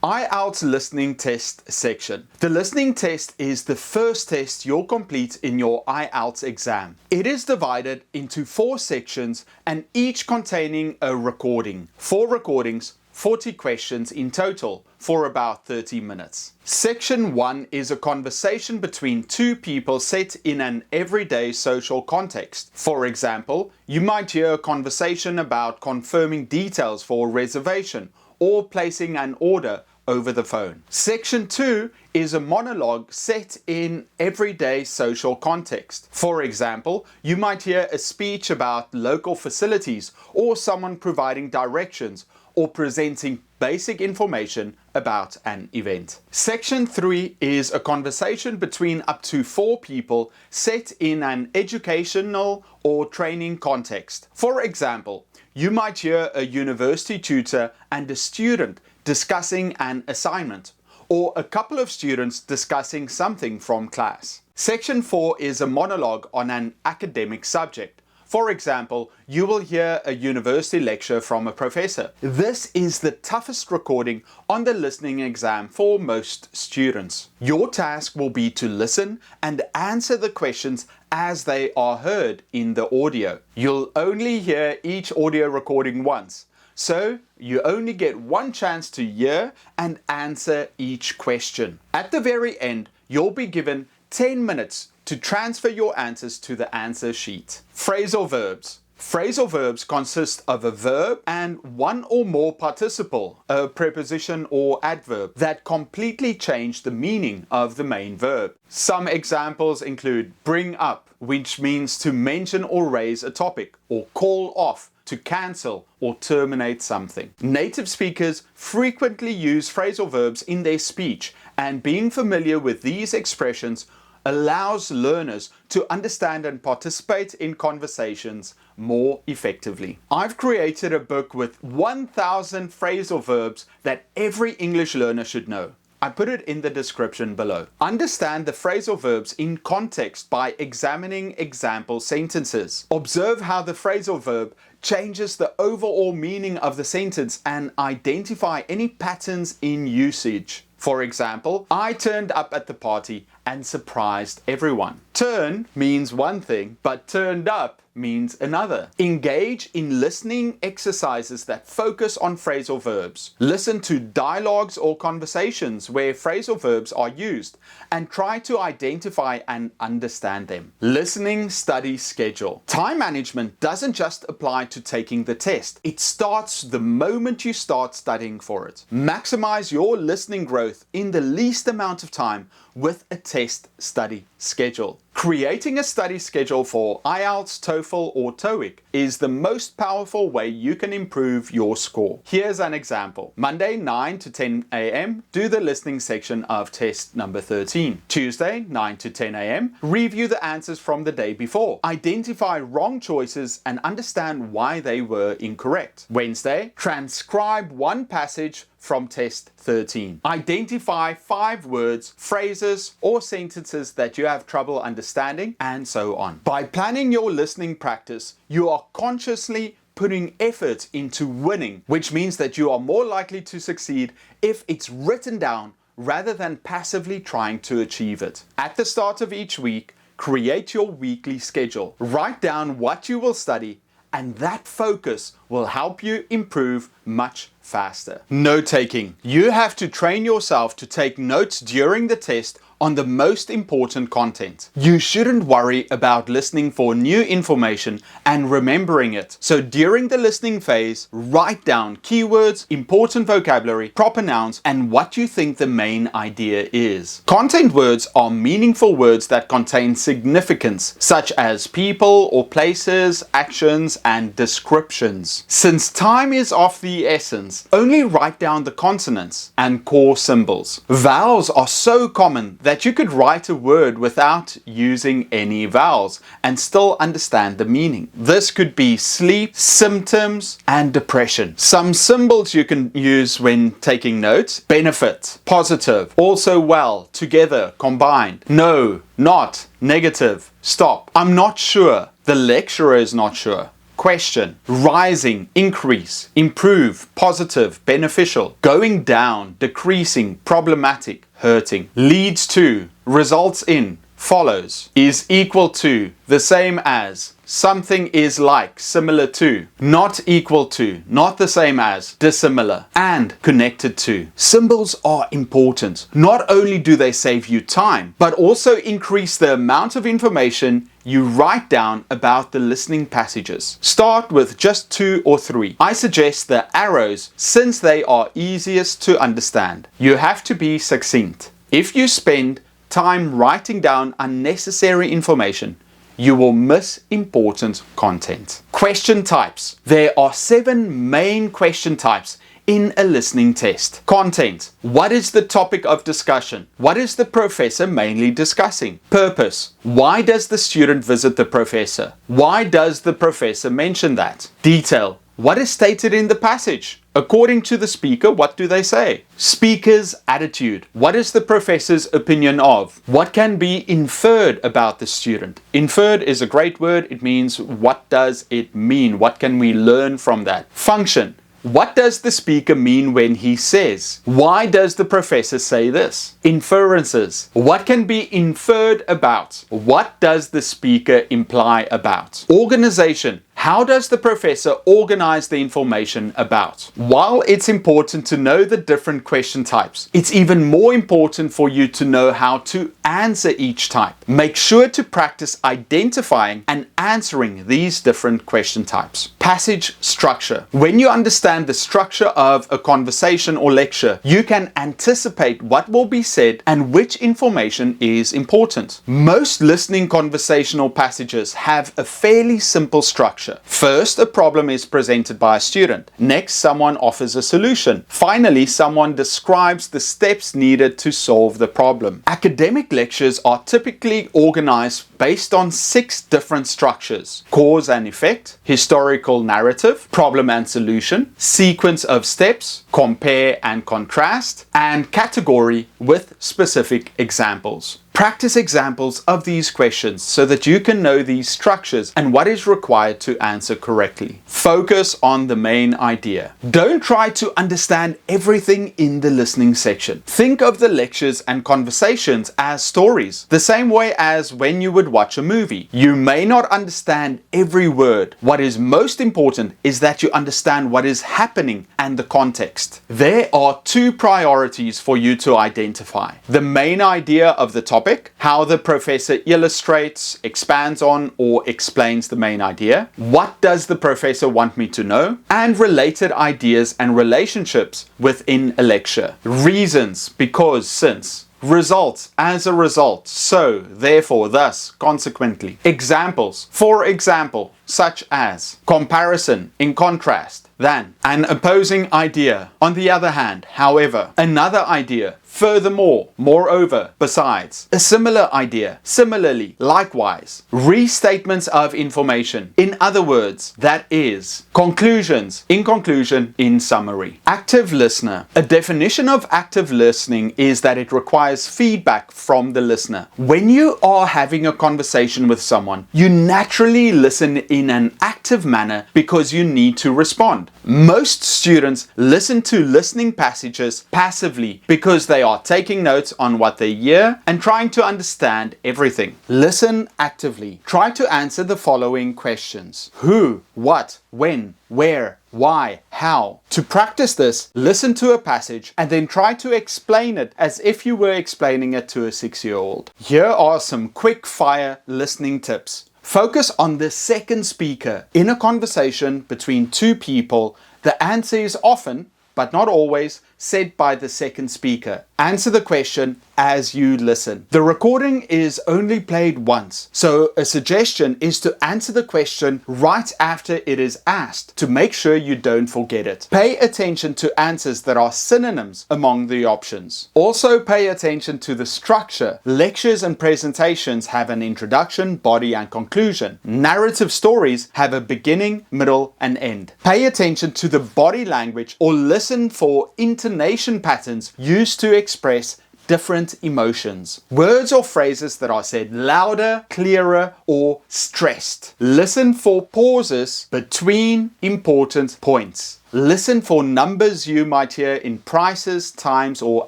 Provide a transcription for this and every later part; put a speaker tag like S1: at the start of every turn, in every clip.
S1: IELTS listening test section. The listening test is the first test you'll complete in your IELTS exam. It is divided into 4 sections and each containing a recording. 4 recordings, 40 questions in total for about 30 minutes. Section 1 is a conversation between 2 people set in an everyday social context. For example, you might hear a conversation about confirming details for a reservation or placing an order over the phone. Section 2 is a monologue set in everyday social context. For example, you might hear a speech about local facilities or someone providing directions or presenting basic information about an event. Section 3 is a conversation between up to 4 people set in an educational or training context. For example, you might hear a university tutor and a student discussing an assignment, or a couple of students discussing something from class. Section 4 is a monologue on an academic subject. For example, you will hear a university lecture from a professor. This is the toughest recording on the listening exam for most students. Your task will be to listen and answer the questions as they are heard in the audio. You'll only hear each audio recording once, so you only get one chance to hear and answer each question. At the very end, you'll be given 10 minutes to transfer your answers to the answer sheet. Phrasal verbs. Phrasal verbs consist of a verb and one or more participle, a preposition or adverb, that completely change the meaning of the main verb. Some examples include bring up, which means to mention or raise a topic, or call off, to cancel or terminate something. Native speakers frequently use phrasal verbs in their speech, and being familiar with these expressions allows learners to understand and participate in conversations more effectively. I've created a book with 1,000 phrasal verbs that every English learner should know. I put it in the description below. Understand the phrasal verbs in context by examining example sentences. Observe how the phrasal verb changes the overall meaning of the sentence and identify any patterns in usage. For example, I turned up at the party and surprised everyone. Turn means one thing, but turned up means another. Engage in listening exercises that focus on phrasal verbs. Listen to dialogues or conversations where phrasal verbs are used and try to identify and understand them. Listening study schedule. Time management doesn't just apply to taking the test. It starts the moment you start studying for it. Maximize your listening growth in the least amount of time with a test study schedule. Creating a study schedule for IELTS, TOEFL, or TOEIC is the most powerful way you can improve your score. Here's an example. Monday 9 to 10 a.m. do the listening section of test number 13. Tuesday 9 to 10 a.m. review the answers from the day before. Identify wrong choices and understand why they were incorrect. Wednesday, transcribe one passage from test 13. Identify 5 words, phrases, or sentences that you have trouble understanding, and so on. By planning your listening practice, you are consciously putting effort into winning, which means that you are more likely to succeed if it's written down rather than passively trying to achieve it. At the start of each week, create your weekly schedule. Write down what you will study, and that focus will help you improve much faster. Note taking. You have to train yourself to take notes during the test on the most important content. You shouldn't worry about listening for new information and remembering it. So during the listening phase, write down keywords, important vocabulary, proper nouns, and what you think the main idea is. Content words are meaningful words that contain significance, such as people or places, actions, and descriptions. Since time is of the essence, only write down the consonants and core symbols. Vowels are so common that you could write a word without using any vowels and still understand the meaning. This could be sleep, symptoms, and depression. Some symbols you can use when taking notes: benefit, positive, also well, together, combined, no, not, negative, stop, I'm not sure, the lecturer is not sure, question, rising, increase, improve, positive, beneficial, going down, decreasing, problematic, hurting, leads to, results in, follows, is equal to, the same as, something is like, similar to, not equal to, not the same as, dissimilar, and connected to. Symbols are important. Not only do they save you time, but also increase the amount of information you write down about the listening passages. Start with just 2 or 3. I suggest the arrows since they are easiest to understand. You have to be succinct. If you spend time writing down unnecessary information, you will miss important content. Question types. There are 7 main question types in a listening test. Content. What is the topic of discussion? What is the professor mainly discussing? Purpose. Why does the student visit the professor? Why does the professor mention that? Detail. What is stated in the passage? According to the speaker, what do they say? Speaker's attitude. What is the professor's opinion of? What can be inferred about the student? Inferred is a great word. It means what does it mean? What can we learn from that? Function. What does the speaker mean when he says? Why does the professor say this? Inferences. What can be inferred about? What does the speaker imply about? Organization. How does the professor organize the information about? While it's important to know the different question types, it's even more important for you to know how to answer each type. Make sure to practice identifying and answering these different question types. Passage structure. When you understand the structure of a conversation or lecture, you can anticipate what will be said and which information is important. Most listening conversational passages have a fairly simple structure. First, a problem is presented by a student. Next, someone offers a solution. Finally, someone describes the steps needed to solve the problem. Academic lectures are typically organized based on 6 different structures: cause and effect, historical narrative, problem and solution, sequence of steps, compare and contrast, and category with specific examples. Practice examples of these questions so that you can know these structures and what is required to answer correctly. Focus on the main idea. Don't try to understand everything in the listening section. Think of the lectures and conversations as stories, the same way as when you would watch a movie. You may not understand every word. What is most important is that you understand what is happening and the context. There are 2 priorities for you to identify: the main idea of the topic, how the professor illustrates, expands on, or explains the main idea. What does the professor want me to know? And related ideas and relationships within a lecture. Reasons, because, since. Results, as a result, so, therefore, thus, consequently. Examples, for example, such as comparison, in contrast, than. An opposing idea, on the other hand, however. Another idea, furthermore, moreover, besides. A similar idea, similarly, likewise. Restatements of information, in other words, that is. Conclusions, in conclusion, in summary. Active listener. A definition of active listening is that it requires feedback from the listener. When you are having a conversation with someone, you naturally listen in an active manner because you need to respond. Most students listen to listening passages passively because they are taking notes on what they hear and trying to understand everything. Listen actively. Try to answer the following questions: who, what, when, where, why, how. To practice this, listen to a passage and then try to explain it as if you were explaining it to a 6-year-old. Here are some quick fire listening tips. Focus on the second speaker. In a conversation between 2 people, the answer is often, but not always, said by the second speaker. Answer the question as you listen. The recording is only played once, so a suggestion is to answer the question right after it is asked to make sure you don't forget it. Pay attention to answers that are synonyms among the options. Also pay attention to the structure. Lectures and presentations have an introduction, body, and conclusion. Narrative stories have a beginning, middle, and end. Pay attention to the body language or listen for intonation patterns used to express different emotions. Words or phrases that are said louder, clearer, or stressed. Listen for pauses between important points. Listen for numbers you might hear in prices, times, or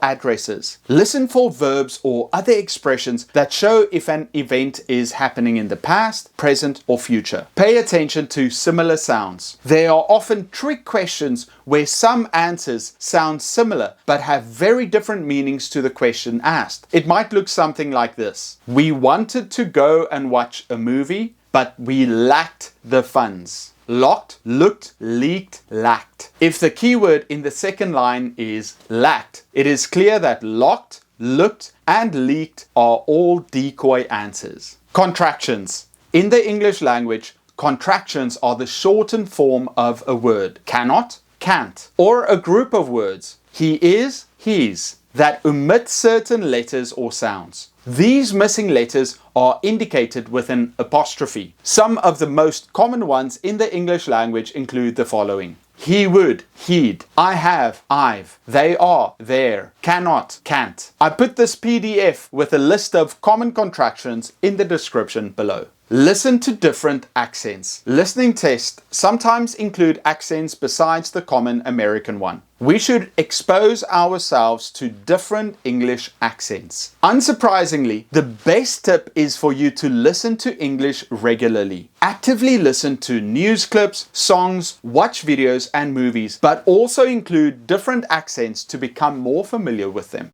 S1: addresses. Listen for verbs or other expressions that show if an event is happening in the past, present, or future. Pay attention to similar sounds. There are often trick questions where some answers sound similar but have very different meanings to the question asked. It might look something like this. We wanted to go and watch a movie, but we lacked the funds. Locked, looked, leaked, lacked. If the keyword in the second line is lacked, it is clear that locked, looked, and leaked are all decoy answers. Contractions. In the English language, contractions are the shortened form of a word. Cannot, can't, or a group of words. He is, he's, that omit certain letters or sounds. These missing letters are indicated with an apostrophe. Some of the most common ones in the English language include the following. He would, he'd, I have, I've, they are, there, cannot, can't. I put this PDF with a list of common contractions in the description below. Listen to different accents. Listening tests sometimes include accents besides the common American one. We should expose ourselves to different English accents. Unsurprisingly, the best tip is for you to listen to English regularly. Actively listen to news clips, songs, watch videos and movies, but also include different accents to become more familiar with them.